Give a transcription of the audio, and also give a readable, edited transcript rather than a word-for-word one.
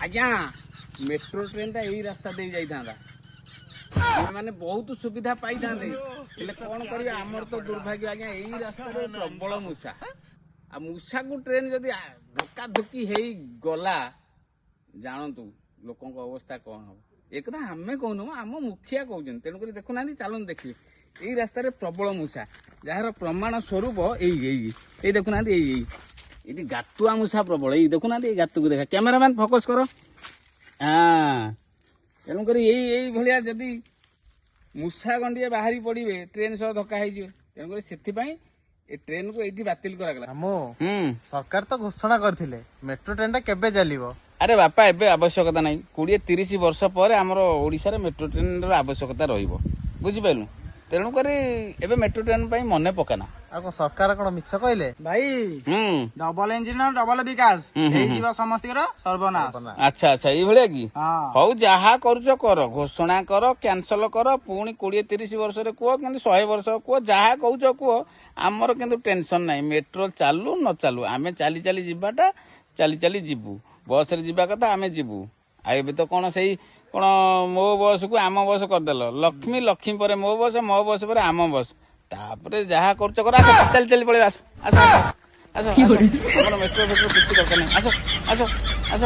आज्ञा metro train टा यही रास्ता दे जाता माने बहुत सुविधा पाई था कौन कर आमर तो दुर्भाग्य आज्ञा यही रास्ता प्रबल मूषा आ मूषा को ट्रेन जदि धक्का धुक्की हो गला जानतु लोकों अवस्था कौन हम एक आम कहून आम मुखिया कहते तेणुक देखुना चलुन देखिए यही रास्तार प्रबल मूषा जार प्रमाण स्वरूप यही देखुना ये गातुआ मूषा प्रबल यही देखुना गातु को देखा कैमेरामैन फोकस कर हाँ तेणुक यही भाया जदि मूषा गंडिए बाहरी पड़े ट्रेन सह धक्का हो तेणुक से ट्रेन को ये बातिल करागला सरकार तो घोषणा करथिले मेट्रो ट्रेन टा केबे चलिबो। अरे बापा एबे आवश्यकता नहीं 20-30 वर्ष पर आमर ओडिशा रे मेट्रो ट्रेन रो आवश्यकता रहिबो बुझि पाइलु तेणुक एबे मेट्रो ट्रेन पई मने पकाना आ सरकार कोन मिछ कहले भाई डबल इंजिन डबल विकास एई जीव समस्त सर्वनाश। अच्छा अच्छा ये भलिया की हाँ हौ जहा करूछ कर घोषणा कर कैंसल कर पुणी 20-30 वर्ष रे कुह कि 100 वर्ष कुह जहा कहूछ कुह आमर किंतु टेंशन नाही मेट्रो चालू न चालू आमे चाली चाली जिबाटा चाली चाली जिबू बस रे जिबा कथा आमे जिबू आ एबे तो कोन सही कोन मो बस को आम बस करदेल लक्ष्मी लक्ष्मी पर मो बस पर आम बस तापरे जहा करूछ कर आस चल चल पळे आस आस आस आस मेट्रो किछि दरकार नाही आस आस आस